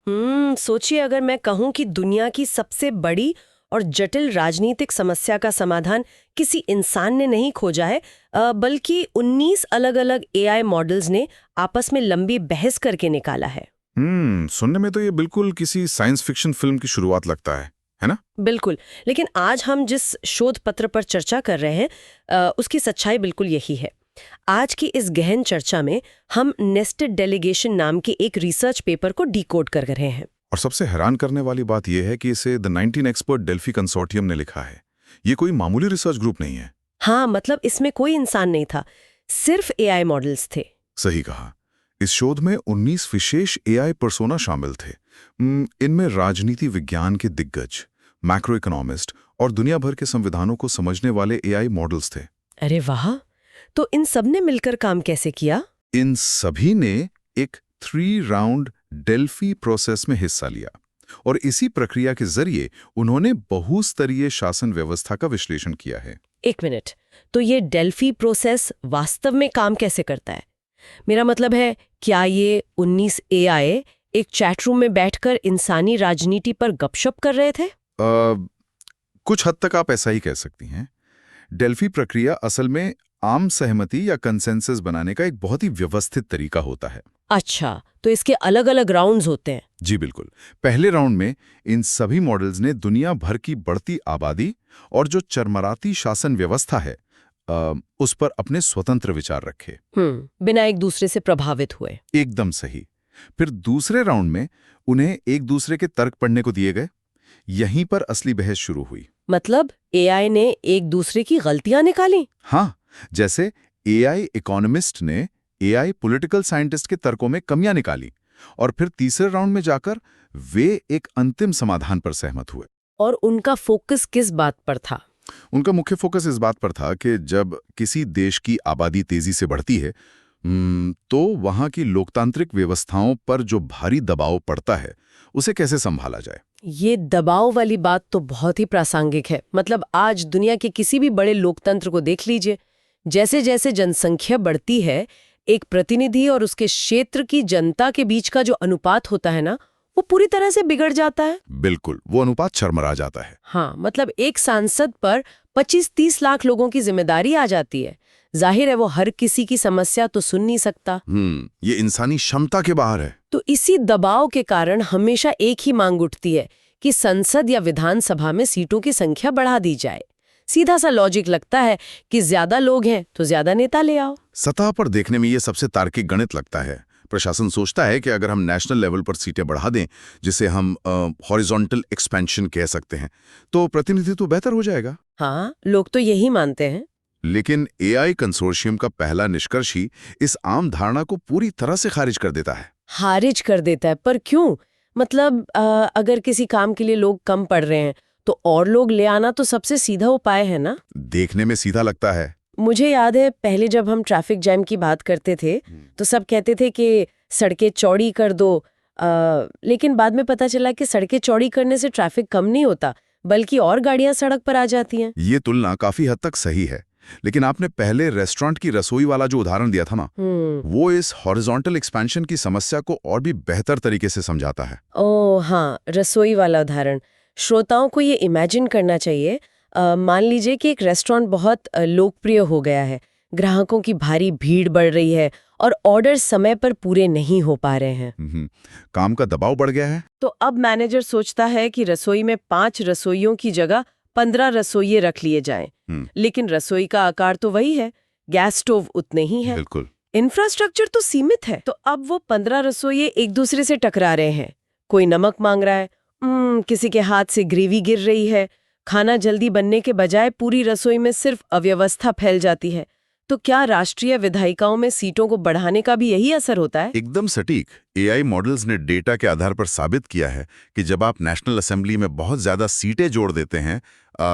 सोचिए अगर मैं कहूं कि दुनिया की सबसे बड़ी और जटिल राजनीतिक समस्या का समाधान किसी इंसान ने नहीं खोजा है, बल्कि 19 अलग-अलग एआई मॉडल्स ने आपस में लंबी बहस करके निकाला है। सुनने में तो ये बिल्कुल किसी साइंस फिक्शन फिल्म की शुरुआत लगता है ना? बिल्कुल। लेकिन आज हम जिस शोध पत्र पर चर्चा कर रहे हैं, उसकी सच्चाई बिल्कुल यही है। आज की इस गहन चर्चा में हम नेस्टेड डेलीगेशन नाम के एक रिसर्च पेपर को डिकोड कर रहे हैं। और सबसे हैरान करने वाली बात यह है कि इसे द 19 एक्सपर्ट डेल्फी कंसोर्टियम ने लिखा है। ये कोई मामूली रिसर्च ग्रुप नहीं है। हाँ, मतलब इसमें कोई इंसान नहीं था, सिर्फ एआई मॉडल्स थे। सही कहा। इस शोध में 19 विशेष एआई पर्सोना शामिल थे। इनमें राजनीति विज्ञान के दिग्गज, मैक्रो इकोनॉमिस्ट और दुनिया भर के संविधानों को समझने वाले एआई मॉडल्स थे। अरे वाह! तो इन सब ने मिलकर काम कैसे किया? इन सभी ने एक 3 राउंड डेल्फी प्रोसेस में हिस्सा लिया और इसी प्रक्रिया के जरिए उन्होंने बहुस्तरीय शासन व्यवस्था का विश्लेषण किया है। एक मिनट, तो ये डेल्फी प्रोसेस वास्तव में काम कैसे करता है? मेरा मतलब है, क्या ये 19 एआई एक चैट रूम में बैठकर इंसानी राजनीति पर गपशप कर रहे थे? कुछ हद तक आप ऐसा ही कह सकती हैं। डेल्फी प्रक्रिया असल में आम सहमति या कंसेंसस बनाने का एक बहुत ही व्यवस्थित तरीका होता है। अच्छा, तो इसके अलग-अलग राउंड्स होते हैं। जी बिल्कुल। पहले राउंड में इन सभी मॉडल्स ने दुनिया भर की बढ़ती आबादी और जो चरमराती शासन व्यवस्था है, उस पर अपने स्वतंत्र विचार रखे। बिना एक दूसरे से प्रभावित हुए। एकदम सही। फिर दूसरे राउंड में उन्हें एक दूसरे के तर्क पढ़ने को दिए गए। यहीं पर असली बहस शुरू हुई। मतलब एआई ने एक दूसरे की गलतियां निकाली? हाँ, जैसे एआई इकोनॉमिस्ट ने एआई पॉलिटिकल साइंटिस्ट के तर्कों में कमियां निकाली और फिर तीसरे राउंड में जाकर वे एक अंतिम समाधान पर सहमत हुए। और उनका फोकस किस बात पर था? उनका मुख्य फोकस इस बात पर था कि जब किसी देश की आबादी तेजी से बढ़ती है, तो वहां की लोकतांत्रिक व्यवस्थाओं पर जो भारी दबाव पड़ता है, उसे कैसे संभाला जाए। ये दबाव वाली बात तो बहुत ही प्रासंगिक है। मतलब आज दुनिया के किसी भी बड़े लोकतंत्र को देख लीजिए, जैसे जैसे जनसंख्या बढ़ती है, एक प्रतिनिधि और उसके क्षेत्र की जनता के बीच का जो अनुपात होता है ना, वो पूरी तरह से बिगड़ जाता है। बिल्कुल, वो अनुपात चरमरा जाता है। हाँ, मतलब एक सांसद पर 25-30 लाख लोगों की जिम्मेदारी आ जाती है। जाहिर है वो हर किसी की समस्या तो सुन नहीं सकता। ये इंसानी क्षमता के बाहर है। तो इसी दबाव के कारण हमेशा एक ही मांग उठती है कि संसद या विधानसभा में सीटों की संख्या बढ़ा दी जाए। सीधा सा लॉजिक लगता है कि ज्यादा लोग हैं तो ज्यादा नेता ले आओ। सतह पर देखने में ये सबसे तार्किक गणित लगता है। प्रशासन सोचता है कि अगर हम नेशनल लेवल पर सीटें बढ़ा दें, जिसे हम हॉरिजॉन्टल एक्सपेंशन कह सकते हैं, तो प्रतिनिधित्व बेहतर हो जाएगा। हाँ, लोग तो यही मानते हैं। लेकिन एआई कंसोर्शियम का पहला निष्कर्ष ही इस आम धारणा को पूरी तरह से खारिज कर देता है। खारिज कर देता है? पर क्यों? मतलब अगर किसी काम के लिए लोग कम पड़ रहे हैं तो और लोग ले आना तो सबसे सीधा उपाय है ना? देखने में सीधा लगता है। मुझे याद है पहले जब हम ट्रैफिक जैम की बात करते थे तो सब कहते थे कि सड़कें चौड़ी कर दो, लेकिन बाद में पता चला कि सड़कें चौड़ी करने से ट्रैफिक कम नहीं होता, बल्कि और गाड़ियां सड़क पर आ जाती हैं। ये तुलना काफी हद तक सही है, लेकिन आपने पहले रेस्टोरेंट की रसोई वाला जो उदाहरण दिया था ना, वो इस हॉरिजॉन्टल एक्सपेंशन की समस्या को और भी बेहतर तरीके से समझाता है। ओह हाँ, रसोई वाला उदाहरण। श्रोताओं को ये इमेजिन करना चाहिए, मान लीजिए कि एक रेस्टोरेंट बहुत लोकप्रिय हो गया है, ग्राहकों की भारी भीड़ बढ़ रही है और ऑर्डर समय पर पूरे नहीं हो पा रहे हैं। काम का दबाव बढ़ गया है। तो अब मैनेजर सोचता है कि रसोई में 5 रसोइयों की जगह 15 रसोइये रख लिए जाएं। लेकिन रसोई का आकार तो वही है, गैस स्टोव उतने ही है, बिल्कुल, इंफ्रास्ट्रक्चर तो सीमित है। तो अब वो 15 रसोइये एक दूसरे से टकरा रहे हैं। कोई नमक मांग रहा है, किसी के हाथ से ग्रेवी गिर रही है। खाना जल्दी बनने के बजाय पूरी रसोई में सिर्फ अव्यवस्था फैल जाती है। तो क्या राष्ट्रीय विधायिकाओं में सीटों को बढ़ाने का भी यही असर होता है? एकदम सटीक। एआई मॉडल्स ने डेटा के आधार पर साबित किया है कि जब आप नेशनल असेंबली में बहुत ज्यादा सीटें जोड़ देते हैं,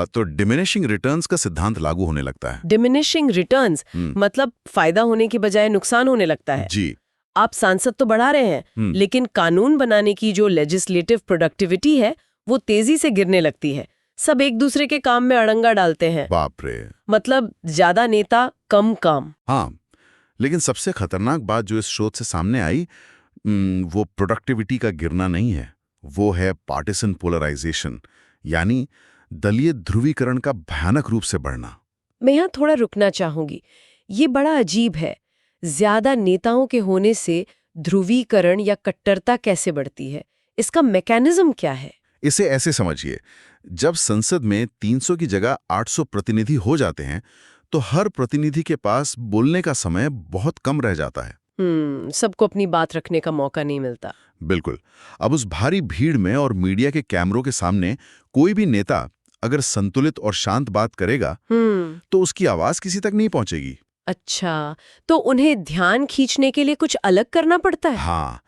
तो डिमिनिशिंग रिटर्न्स का सिद्धांत लागू होने लगता है। डिमिनिशिंग रिटर्न्स मतलब फायदा होने की बजाय नुकसान होने लगता है। जी। आप सांसद तो बढ़ा रहे हैं, लेकिन कानून बनाने की जो लेजिस्लेटिव प्रोडक्टिविटी है वो तेजी से गिरने लगती है। सब एक दूसरे के काम में अड़ंगा डालते हैं। बाप रे। मतलब ज्यादा नेता कम काम। हाँ, लेकिन सबसे खतरनाक बात जो इस शोध से सामने आई, वो प्रोडक्टिविटी का गिरना नहीं है, वो है पार्टिसन पोलराइजेशन, यानी दलीय ध्रुवीकरण का भयानक रूप से बढ़ना। मैं यहाँ थोड़ा रुकना चाहूंगी। ये बड़ा अजीब है। ज्यादा नेताओं के होने से ध्रुवीकरण या कट्टरता कैसे बढ़ती है? इसका मैकेनिज्म क्या है? इसे ऐसे समझिए, जब संसद में 300 की जगह 800 प्रतिनिधि हो जाते हैं तो हर प्रतिनिधि के पास बोलने का समय बहुत कम रह जाता है। सबको अपनी बात रखने का मौका नहीं मिलता। बिल्कुल। अब उस भारी भीड़ में और मीडिया के कैमरों के सामने कोई भी नेता अगर संतुलित और शांत बात करेगा तो उसकी आवाज किसी तक नहीं पहुंचेगी। अच्छा, तो उन्हें ध्यान खींचने के लिए कुछ अलग करना पड़ता है? हाँ,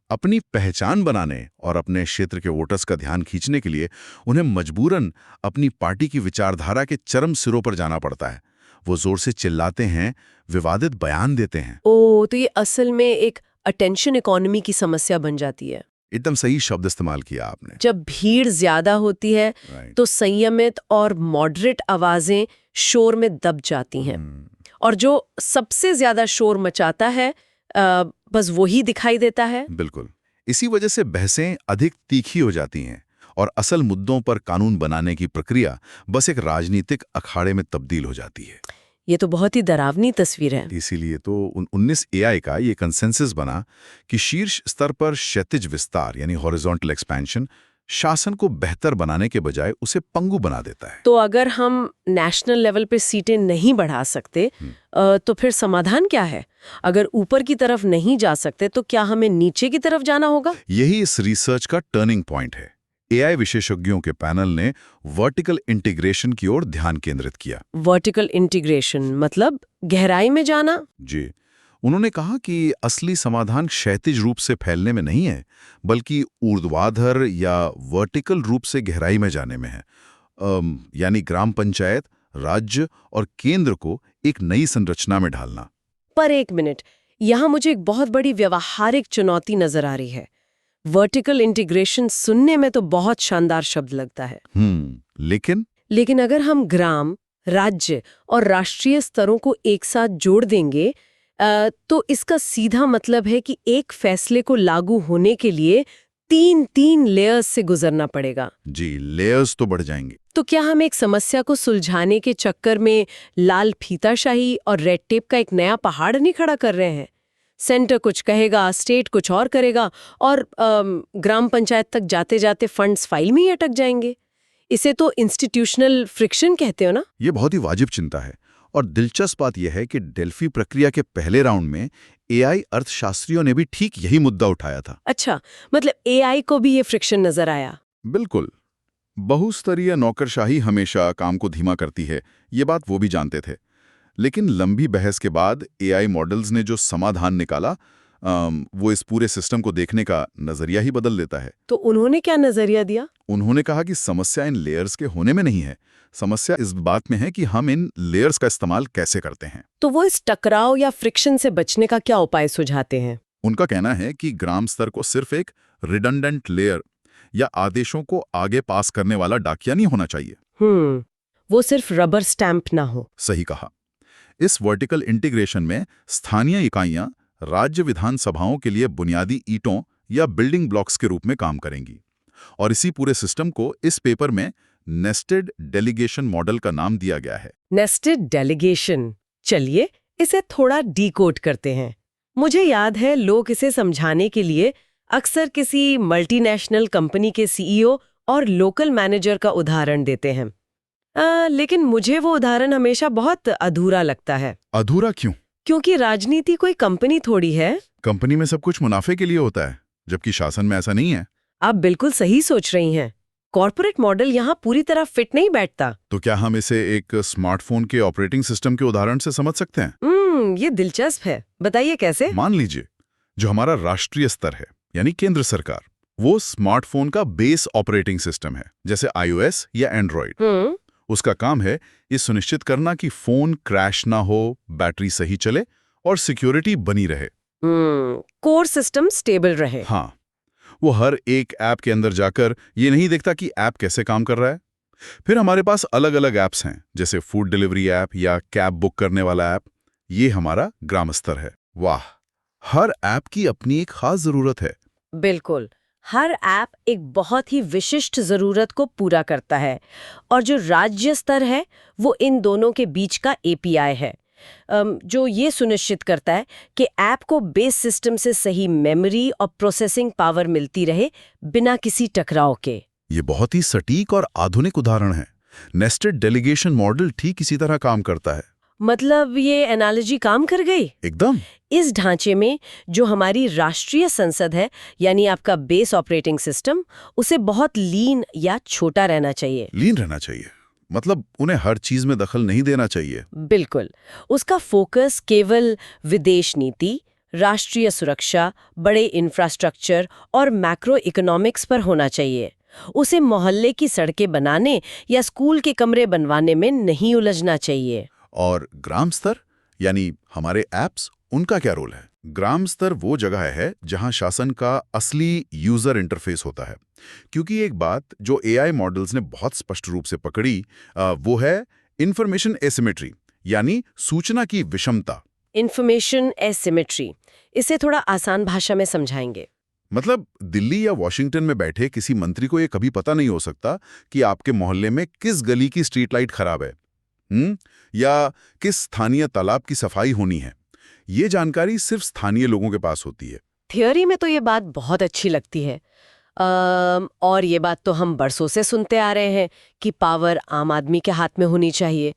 अपनी पहचान बनाने और अपने क्षेत्र के वोटर्स का ध्यान खींचने के लिए उन्हें मजबूरन अपनी पार्टी की विचारधारा के चरम सिरों पर जाना पड़ता है। वो जोर से चिल्लाते हैं, विवादित बयान देते हैं। तो ये असल में एक अटेंशन इकोनॉमी की समस्या बन जाती है। एकदम सही शब्द इस्तेमाल किया आपने। जब भीड़ ज्यादा होती है तो संयमित और मॉडरेट आवाजें शोर में दब जाती हैं, और जो सबसे ज्यादा शोर मचाता है बस वही दिखाई देता है। बिल्कुल। इसी वजह से बहसें अधिक तीखी हो जाती हैं और असल मुद्दों पर कानून बनाने की प्रक्रिया बस एक राजनीतिक अखाड़े में तब्दील हो जाती है। ये तो बहुत ही डरावनी तस्वीर है। इसीलिए तो 19 एआई का ये कंसेंसस बना कि शीर्ष स्तर पर क्षैतिज विस्तार यानी हॉरिजॉन्टल एक्सपेंशन शासन को बेहतर बनाने के बजाय उसे पंगु बना देता है। तो अगर हम नेशनल लेवल पे सीटें नहीं बढ़ा सकते तो फिर समाधान क्या है? अगर ऊपर की तरफ नहीं जा सकते तो क्या हमें नीचे की तरफ जाना होगा? यही इस रिसर्च का टर्निंग पॉइंट है। एआई विशेषज्ञों के पैनल ने वर्टिकल इंटीग्रेशन की ओर ध्यान केंद्रित किया। वर्टिकल इंटीग्रेशन मतलब गहराई में जाना? जी। उन्होंने कहा कि असली समाधान क्षैतिज रूप से फैलने में नहीं है, बल्कि ऊर्ध्वाधर या वर्टिकल रूप से गहराई में जाने में है। यानी ग्राम पंचायत, राज्य और केंद्र को एक नई संरचना में ढालना। पर एक मिनट, यहाँ मुझे एक बहुत बड़ी व्यवहारिक चुनौती नजर आ रही है। वर्टिकल इंटीग्रेशन सुनने में तो बहुत शानदार शब्द लगता है। लेकिन अगर हम ग्राम, राज्य और राष्ट्रीय स्तरों को एक साथ जोड़ देंगे तो इसका सीधा मतलब है कि एक फैसले को लागू होने के लिए तीन लेयर्स से गुजरना पड़ेगा। जी, लेयर्स तो बढ़ जाएंगे। तो क्या हम एक समस्या को सुलझाने के चक्कर में लाल फीताशाही और रेड टेप का एक नया पहाड़ नहीं खड़ा कर रहे हैं? सेंटर कुछ कहेगा, स्टेट कुछ और करेगा, और ग्राम पंचायत तक जाते जाते फंड्स फाइल में ही अटक जाएंगे। इसे तो इंस्टीट्यूशनल फ्रिक्शन कहते हो ना? ये बहुत ही वाजिब चिंता है। और दिलचस्प बात यह है कि डेल्फी प्रक्रिया के पहले राउंड में एआई अर्थशास्त्रियों ने भी ठीक यही मुद्दा उठाया था। अच्छा, मतलब एआई को भी ये फ्रिक्शन नजर आया? बिल्कुल। बहुस्तरीय नौकरशाही हमेशा काम को धीमा करती है, ये बात वो भी जानते थे। लेकिन लंबी बहस के बाद एआई मॉडल्स ने जो समाधान निकाला वो इस पूरे सिस्टम को देखने का नजरिया ही बदल देता है। तो उन्होंने क्या नजरिया दिया? उन्होंने कहा कि समस्या इन लेयर्स के होने में नहीं है, समस्या इस बात में है कि हम इन लेयर्स का इस्तेमाल कैसे करते हैं। तो वो इस टकराव या फ्रिक्शन से बचने का क्या उपाय सुझाते हैं? उनका कहना है कि ग्राम स्तर को सिर्फ एक रिडंडेंट लेयर या आदेशों को आगे पास करने वाला डाकिया नहीं होना चाहिए। वो सिर्फ रबर स्टैंप ना हो। सही कहा। इस वर्टिकल इंटीग्रेशन में स्थानीय इकाइयां राज्य विधानसभाओं के लिए बुनियादी ईंटों या बिल्डिंग ब्लॉक्स के रूप में काम करेंगी, और इसी पूरे सिस्टम को इस पेपर में नेस्टेड डेलीगेशन मॉडल का नाम दिया गया है। नेस्टेड डेलीगेशन, चलिए इसे थोड़ा डीकोड करते हैं। मुझे याद है लोग इसे समझाने के लिए अक्सर किसी मल्टीनेशनल कंपनी के सीईओ और लोकल मैनेजर का उदाहरण देते हैं। लेकिन मुझे वो उदाहरण हमेशा बहुत अधूरा लगता है। अधूरा क्यों? क्योंकि राजनीति कोई कंपनी थोड़ी है। कंपनी में सब कुछ मुनाफे के लिए होता है, जबकि शासन में ऐसा नहीं है। आप बिल्कुल सही सोच रही हैं। कॉर्पोरेट मॉडल यहाँ पूरी तरह फिट नहीं बैठता। तो क्या हम इसे एक स्मार्टफोन के ऑपरेटिंग सिस्टम के उदाहरण से समझ सकते हैं? ये दिलचस्प है, बताइए कैसे? मान लीजिए जो हमारा राष्ट्रीय स्तर है यानी केंद्र सरकार, वो स्मार्टफोन का बेस ऑपरेटिंग सिस्टम है, जैसे iOS या एंड्रॉइड। उसका काम है ये सुनिश्चित करना कि फोन क्रैश ना हो, बैटरी सही चले और सिक्योरिटी बनी रहे। कोर सिस्टम स्टेबल रहे। हाँ, वो हर एक ऐप के अंदर जाकर ये नहीं देखता कि ऐप कैसे काम कर रहा है। फिर हमारे पास अलग अलग ऐप्स हैं, जैसे फूड डिलीवरी ऐप या कैब बुक करने वाला ऐप। ये हमारा ग्राम स्तर है। वाह, हर ऐप की अपनी एक खास जरूरत है। बिल्कुल। हर ऐप एक बहुत ही विशिष्ट जरूरत को पूरा करता है और जो राज्य स्तर है वो इन दोनों के बीच का एपीआई है, जो ये सुनिश्चित करता है कि ऐप को बेस सिस्टम से सही मेमोरी और प्रोसेसिंग पावर मिलती रहे बिना किसी टकराव के। ये बहुत ही सटीक और आधुनिक उदाहरण है। नेस्टेड डेलीगेशन मॉडल ठीक इसी तरह काम करता है। मतलब ये एनालॉजी काम कर गई? एकदम। इस ढांचे में जो हमारी राष्ट्रीय संसद है, यानी आपका बेस ऑपरेटिंग सिस्टम, उसे बहुत लीन या छोटा रहना चाहिए। लीन रहना चाहिए मतलब उन्हें हर चीज में दखल नहीं देना चाहिए। बिल्कुल। उसका फोकस केवल विदेश नीति, राष्ट्रीय सुरक्षा, बड़े इंफ्रास्ट्रक्चर और मैक्रो इकोनॉमिक्स पर होना चाहिए। उसे मोहल्ले की सड़कें बनाने या स्कूल के कमरे बनवाने में नहीं उलझना चाहिए। और ग्राम स्तर यानी हमारे ऐप्स, उनका क्या रोल है? ग्राम स्तर वो जगह है जहां शासन का असली यूजर इंटरफेस होता है। क्योंकि एक बात जो एआई मॉडल्स ने बहुत स्पष्ट रूप से पकड़ी वो है इंफॉर्मेशन एसिमेट्री, यानी सूचना की विषमता। इंफॉर्मेशन एसिमेट्री, इसे थोड़ा आसान भाषा में समझाएंगे। मतलब दिल्ली या वॉशिंगटन में बैठे किसी मंत्री को ये कभी पता नहीं हो सकता कि आपके मोहल्ले में किस गली की स्ट्रीट लाइट खराब है, या किस स्थानीय तालाब की सफाई होनी है। ये जानकारी सिर्फ स्थानीय लोगों के पास होती है। थियोरी में तो ये बात बहुत अच्छी लगती है, और ये बात तो हम बरसों से सुनते आ रहे हैं कि पावर आम आदमी के हाथ में होनी चाहिए।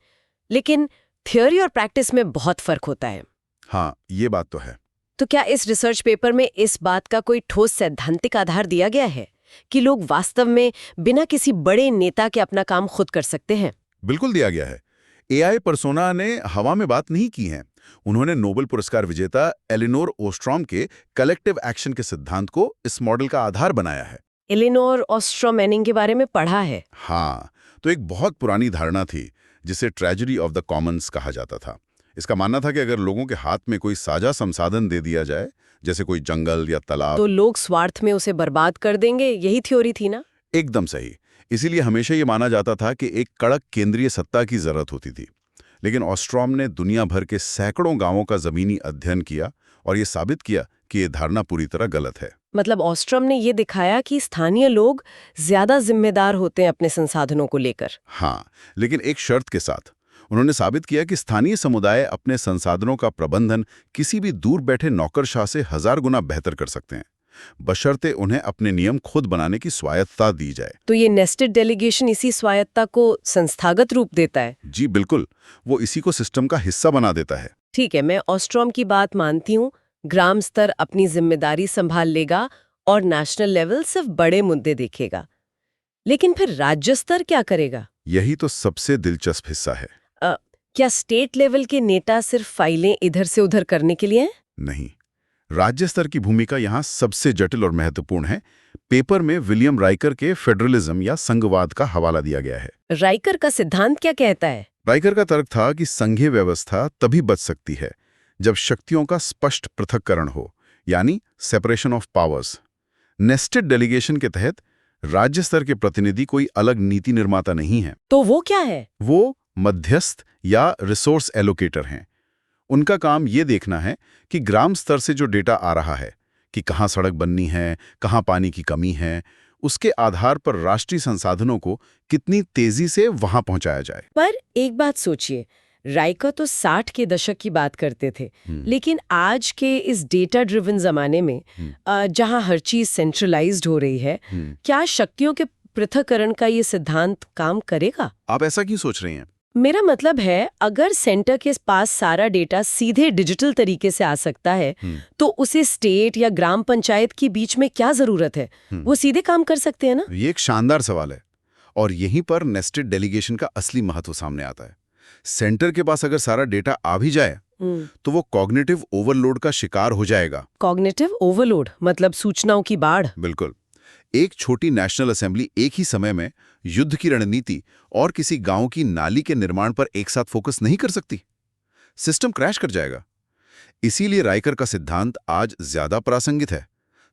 लेकिन थियोरी और प्रैक्टिस में बहुत फर्क होता है। हाँ, ये बात तो है। तो क्या इस रिसर्च पेपर में इस बात का कोई ठोस सैद्धांतिक आधार दिया गया है कि लोग वास्तव में बिना किसी बड़े नेता के अपना काम खुद कर सकते हैं? बिल्कुल दिया गया है। एआई पर्सोना ने हवा में बात नहीं की है। उन्होंने नोबेल पुरस्कार विजेता एलिनोर ओस्ट्रॉम के कलेक्टिव एक्शन के सिद्धांत को इस मॉडल का आधार बनाया है। एलिनोर ओस्ट्रोम के बारे में पढ़ा है। हाँ, तो एक बहुत पुरानी धारणा थी जिसे ट्रेजेडी ऑफ द कॉमन्स कहा जाता था। इसका मानना था कि अगर लोगों के हाथ में कोई साझा संसाधन दे दिया जाए, जैसे कोई जंगल या तालाब, तो लोग स्वार्थ में उसे बर्बाद कर देंगे। यही थ्योरी थी ना? एकदम सही। इसीलिए हमेशा ये माना जाता था कि एक कड़क केंद्रीय सत्ता की जरूरत होती थी। लेकिन ऑस्ट्रॉम ने दुनिया भर के सैकड़ों गांवों का जमीनी अध्ययन किया और ये साबित किया कि ये धारणा पूरी तरह गलत है। मतलब ऑस्ट्रॉम ने ये दिखाया कि स्थानीय लोग ज्यादा जिम्मेदार होते हैं अपने संसाधनों को लेकर। हाँ, लेकिन एक शर्त के साथ। उन्होंने साबित किया कि स्थानीय समुदाय अपने संसाधनों का प्रबंधन किसी भी दूर बैठे नौकरशाह से 1000 गुना बेहतर कर सकते हैं, बशर्ते उन्हें अपने नियम खुद बनाने की स्वायत्तता दी जाए। तो ये नेस्टेड डेलीगेशन इसी स्वायत्तता को संस्थागत रूप देता है? जी बिल्कुल, वो इसी को सिस्टम का हिस्सा बना देता है। ठीक है, मैं ऑस्ट्रॉम की बात मानती हूँ। ग्राम स्तर अपनी जिम्मेदारी संभाल लेगा और नेशनल लेवल सिर्फ बड़े मुद्दे देखेगा। लेकिन फिर राज्य स्तर क्या करेगा? यही तो सबसे दिलचस्प हिस्सा है। क्या स्टेट लेवल के नेता सिर्फ फाइलें इधर से उधर करने के लिए हैं? नहीं, राज्य स्तर की भूमिका यहाँ सबसे जटिल और महत्वपूर्ण है। पेपर में विलियम राइकर के फेडरलिज्म या संघवाद का हवाला दिया गया है। राइकर का सिद्धांत क्या कहता है? राइकर का तर्क था कि संघीय व्यवस्था तभी बच सकती है जब शक्तियों का स्पष्ट पृथक्करण हो, यानी separation of powers. Nested delegation के तहत राज्य स्तर के प्रतिनिधि कोई अलग नीति निर्माता नहीं है। तो वो क्या है? वो मध्यस्थ या रिसोर्स एलोकेटर हैं। उनका काम ये देखना है कि ग्राम स्तर से जो डेटा आ रहा है कि कहाँ सड़क बननी है, कहाँ पानी की कमी है, उसके आधार पर राष्ट्रीय संसाधनों को कितनी तेजी से वहां पहुंचाया जाए। पर एक बात सोचिए, राइकर तो 60 के दशक की बात करते थे, लेकिन आज के इस डेटा ड्रिवन जमाने में जहां हर चीज सेंट्रलाइज्ड हो रही है, क्या शक्तियों के पृथक्करण का ये सिद्धांत काम करेगा? आप ऐसा क्यों सोच रही हैं? मेरा मतलब है, अगर सेंटर के पास सारा डेटा सीधे डिजिटल तरीके से आ सकता है, तो उसे स्टेट या ग्राम पंचायत के बीच में क्या जरूरत है? वो सीधे काम कर सकते हैं ना? ये एक शानदार सवाल है और यहीं पर नेस्टेड डेलीगेशन का असली महत्व सामने आता है। सेंटर के पास अगर सारा डेटा आ भी जाए तो वो कॉग्निटिव ओवरलोड का शिकार हो जाएगा। कॉग्निटिव ओवरलोड मतलब सूचनाओं की बाढ़? बिल्कुल। एक छोटी नेशनल असेंबली एक ही समय में युद्ध की रणनीति और किसी गांव की नाली के निर्माण पर एक साथ फोकस नहीं कर सकती। सिस्टम क्रैश कर जाएगा। इसीलिए राइकर का सिद्धांत आज ज्यादा प्रासंगिक है,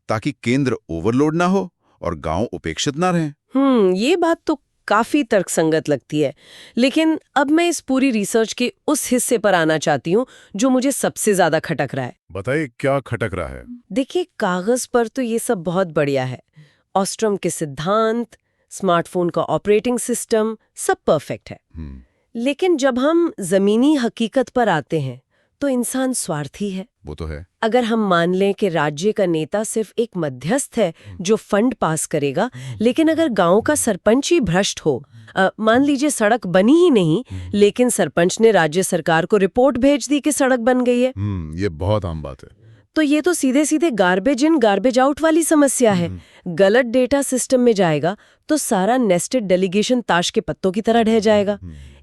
ताकि केंद्र ओवरलोड ना हो और गांव उपेक्षित ना रहें। ये बात तो काफी तर्कसंगत लगती है। लेकिन अब मैं इस पूरी रिसर्च के उस हिस्से पर आना चाहती हूँ जो मुझे सबसे ज्यादा खटक रहा है। बताइए क्या खटक रहा है। देखिए, कागज पर तो ये सब बहुत बढ़िया है। ऑस्ट्रम के सिद्धांत, स्मार्टफोन का ऑपरेटिंग सिस्टम, सब परफेक्ट है। लेकिन जब हम जमीनी हकीकत पर आते हैं तो इंसान स्वार्थी है। वो तो है। अगर हम मान लें कि राज्य का नेता सिर्फ एक मध्यस्थ है जो फंड पास करेगा, लेकिन अगर गांव का सरपंच ही भ्रष्ट हो, मान लीजिए सड़क बनी ही नहीं, लेकिन सरपंच ने राज्य सरकार को रिपोर्ट भेज दी कि सड़क बन गई है, ये बहुत आम बात है। तो ये तो सीधे सीधे गार्बेज इन गार्बेज आउट वाली समस्या है। गलत डेटा सिस्टम में जाएगा तो सारा नेस्टेड डेलीगेशन ताश के पत्तों की तरह ढह जाएगा।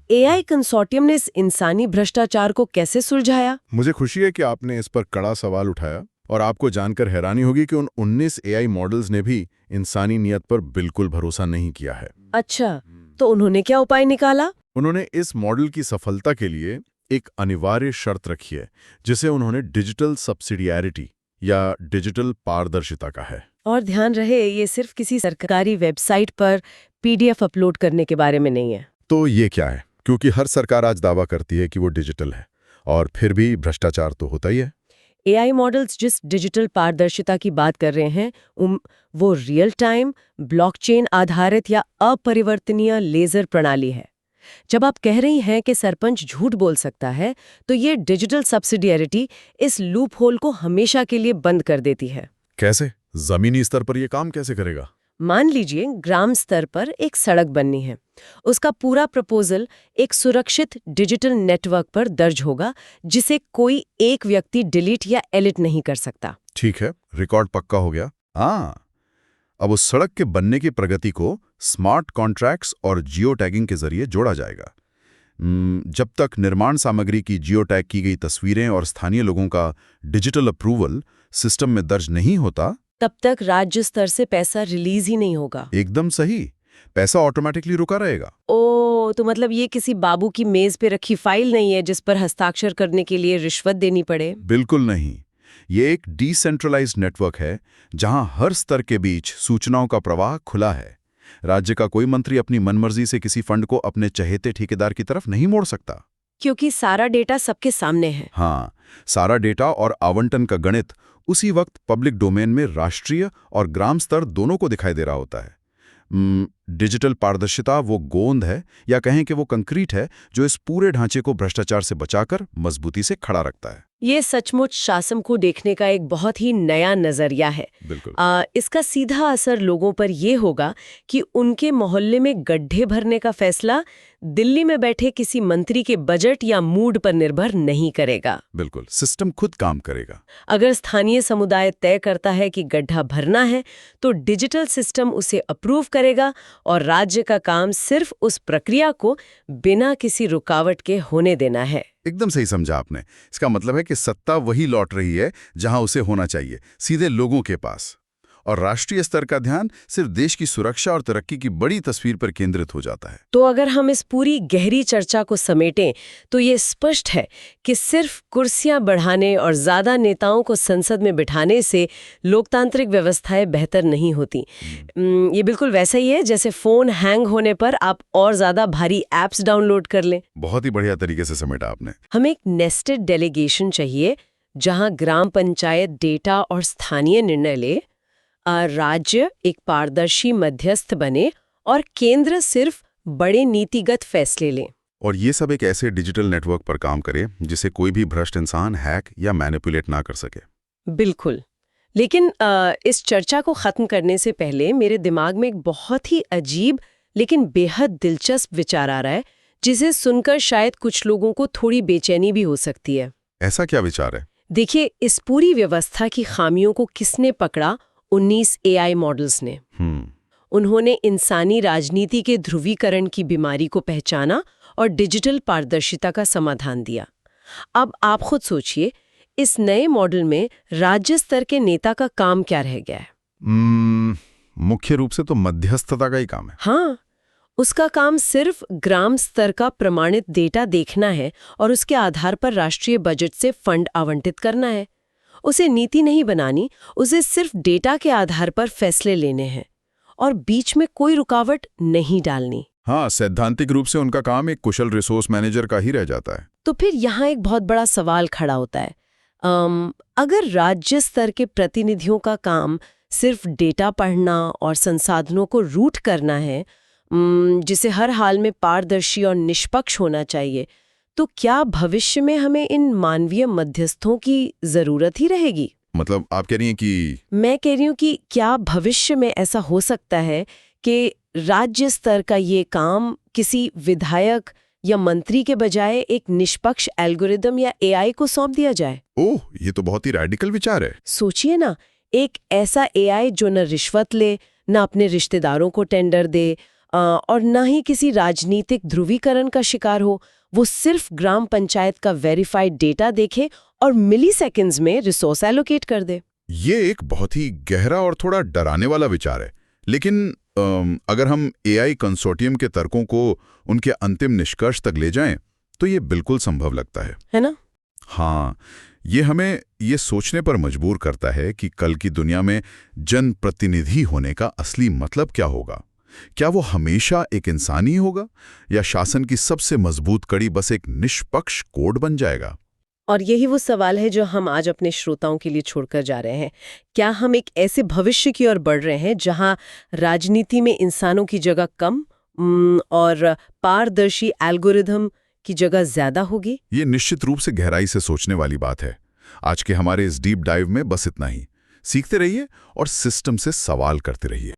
एआई कंसोर्टियम ने इस इंसानी भ्रष्टाचार को कैसे सुलझाया? मुझे खुशी है कि आपने इस पर कड़ा सवाल उठाया, और आपको जानकर हैरानी होगी कि उन 19 एआई मॉडल्स ने भी इंसानी नियत पर बिल्कुल भरोसा नहीं किया है। अच्छा, तो उन्होंने क्या उपाय निकाला? उन्होंने इस मॉडल की सफलता के लिए एक अनिवार्य शर्त रखी है, जिसे उन्होंने डिजिटल सब्सिडियरिटी या डिजिटल पारदर्शिता का है। और ध्यान रहे, ये सिर्फ किसी सरकारी वेबसाइट पर पीडीएफ अपलोड करने के बारे में नहीं है। तो ये क्या है? क्योंकि हर सरकार आज दावा करती है कि वो डिजिटल है, और फिर भी भ्रष्टाचार तो होता ही है। एआई मॉडल्स जिस डिजिटल पारदर्शिता की बात कर रहे हैं, वो रियल टाइम, ब्लॉकचेन आधारित या अपरिवर्तनीय लेजर प्रणाली है। जब आप कह रही हैं कि सरपंच झूठ बोल सकता है, तो ये डिजिटल सब्सिडियरिटी इस लूप होल को हमेशा के लिए बंद कर देती है। कैसे? जमीनी स्तर पर यह काम कैसे करेगा? मान लीजिए ग्राम स्तर पर एक सड़क बननी है। उसका पूरा प्रपोजल एक सुरक्षित डिजिटल नेटवर्क पर दर्ज होगा, जिसे कोई एक व्यक्ति डिलीट या एडिट नहीं कर सकता। ठीक है, रिकॉर्ड पक्का हो गया। हाँ, अब उस सड़क के बनने की प्रगति को स्मार्ट कॉन्ट्रैक्ट्स और जियो टैगिंग के जरिए जोड़ा जाएगा। जब तक निर्माण सामग्री की जियो टैग की गई तस्वीरें और स्थानीय लोगों का डिजिटल अप्रूवल सिस्टम में दर्ज नहीं होता, तब तक राज्य स्तर से पैसा रिलीज ही नहीं होगा। एकदम सही, पैसा ऑटोमेटिकली रुका रहेगा। ओ, तो मतलब ये किसी बाबू की मेज पे रखी फाइल नहीं है जिस पर हस्ताक्षर करने के लिए रिश्वत देनी पड़े। बिल्कुल नहीं, ये एक डिसेंट्रलाइज्ड नेटवर्क है जहां हर स्तर के बीच सूचनाओं का प्रवाह खुला है। राज्य का कोई मंत्री अपनी मनमर्जी से किसी फंड को अपने चहेते ठेकेदार की तरफ नहीं मोड़ सकता, क्योंकि सारा डेटा सबके सामने है। हाँ, सारा डेटा और आवंटन का गणित उसी वक्त पब्लिक डोमेन में राष्ट्रीय और ग्राम स्तर दोनों को दिखाई दे रहा होता है। डिजिटल पारदर्शिता वो गोंद है, या कहें कि वो कंक्रीट है, जो इस पूरे ढांचे को भ्रष्टाचार से बचाकर मजबूती से खड़ा रखता है। ये सचमुच शासन को देखने का एक बहुत ही नया नजरिया है। बिल्कुल। इसका सीधा असर लोगों पर यह होगा कि उनके मोहल्ले में गड्ढे भरने का फैसला दिल्ली में बैठे किसी मंत्री के बजट या मूड पर निर्भर नहीं करेगा। बिल्कुल, सिस्टम खुद काम करेगा। अगर स्थानीय समुदाय तय करता है कि गड्ढा भरना है, तो डिजिटल सिस्टम उसे अप्रूव करेगा और राज्य का काम सिर्फ उस प्रक्रिया को बिना किसी रुकावट के होने देना है। एकदम सही समझा आपने। इसका मतलब है कि सत्ता वही लौट रही है जहां उसे होना चाहिए, सीधे लोगों के पास। और राष्ट्रीय स्तर का ध्यान सिर्फ देश की सुरक्षा और तरक्की की बड़ी तस्वीर पर केंद्रित हो जाता है। तो अगर हम इस पूरी गहरी चर्चा को समेटें, तो ये स्पष्ट है कि सिर्फ कुर्सियां बढ़ाने और ज्यादा नेताओं को संसद में बिठाने से लोकतांत्रिक व्यवस्थाएं बेहतर नहीं होती। ये बिल्कुल वैसा ही है जैसे फोन हैंग होने पर आप और ज्यादा भारी एप्स डाउनलोड कर लें। बहुत ही बढ़िया तरीके से समेटा आपने। हमें एक नेस्टेड डेलीगेशन चाहिए, जहां ग्राम पंचायत डेटा और स्थानीय निर्णय ले, राज्य एक पारदर्शी मध्यस्थ बने और केंद्र सिर्फ बड़े नीतिगत फैसले ले। और ये सब एक ऐसे डिजिटल नेटवर्क पर काम करे जिसे कोई भी भ्रष्ट इंसान हैक या मैनिपुलेट ना कर सके। बिल्कुल। लेकिन इस चर्चा को खत्म करने से पहले मेरे दिमाग में एक बहुत ही अजीब लेकिन बेहद दिलचस्प विचार आ रहा है, जिसे सुनकर शायद कुछ लोगों को थोड़ी बेचैनी भी हो सकती है। ऐसा क्या विचार है? देखिए, इस पूरी व्यवस्था की खामियों को किसने पकड़ा? 19 एआई मॉडल्स ने। उन्होंने इंसानी राजनीति के ध्रुवीकरण की बीमारी को पहचाना और डिजिटल पारदर्शिता का समाधान दिया। अब आप खुद सोचिए, इस नए मॉडल में राज्य स्तर के नेता का काम क्या रह गया है? मुख्य रूप से तो मध्यस्थता का ही काम है। हाँ, उसका काम सिर्फ ग्राम स्तर का प्रमाणित डेटा देखना है और उसके आधार पर राष्ट्रीय बजट से फंड आवंटित करना है। उसे नीति नहीं बनानी, उसे सिर्फ डेटा के आधार पर फैसले लेने हैं और बीच में कोई रुकावट नहीं डालनी। हाँ, सैद्धांतिक रूप से उनका काम एक कुशल रिसोर्स मैनेजर का ही रह जाता है। तो फिर यहाँ एक बहुत बड़ा सवाल खड़ा होता है। अगर राज्य स्तर के प्रतिनिधियों का काम सिर्फ डेटा पढ़ना और संसाधनों को रूट करना है, जिसे हर हाल में पारदर्शी और निष्पक्ष होना चाहिए, तो क्या भविष्य में हमें इन मानवीय मध्यस्थों की जरूरत ही रहेगी? मतलब आप कह रही हैं कि मैं कह रही हूँ कि क्या भविष्य में ऐसा हो सकता है कि राज्य स्तर का ये काम किसी विधायक या मंत्री के बजाय एक निष्पक्ष एल्गोरिदम या एआई को सौंप दिया जाए? ओह, ये तो बहुत ही रैडिकल विचार है। सोचिए ना, एक ऐसा एआई जो न रिश्वत ले, न अपने रिश्तेदारों को टेंडर दे और न ही किसी राजनीतिक ध्रुवीकरण का शिकार हो। वो सिर्फ ग्राम पंचायत का वेरीफाइड डेटा देखे और मिलीसेकंड्स में रिसोर्स एलोकेट कर दे। ये एक बहुत ही गहरा और थोड़ा डराने वाला विचार है, लेकिन अगर हम एआई कंसोर्टियम के तर्कों को उनके अंतिम निष्कर्ष तक ले जाएं, तो ये बिल्कुल संभव लगता है ना? हाँ, ये हमें ये सोचने पर मजबूर करता है कि कल की दुनिया में जनप्रतिनिधि होने का असली मतलब क्या होगा। क्या वो हमेशा एक इंसान ही होगा, या शासन की सबसे मजबूत कड़ी बस एक निष्पक्ष कोड बन जाएगा? और यही वो सवाल है जो हम आज अपने श्रोताओं के लिए छोड़कर जा रहे हैं। क्या हम एक ऐसे भविष्य की ओर बढ़ रहे हैं जहां राजनीति में इंसानों की जगह कम और पारदर्शी एल्गोरिदम की जगह ज्यादा होगी? ये निश्चित रूप से गहराई से सोचने वाली बात है। आज के हमारे इस डीप डाइव में बस इतना ही। सीखते रहिए और सिस्टम से सवाल करते रहिए।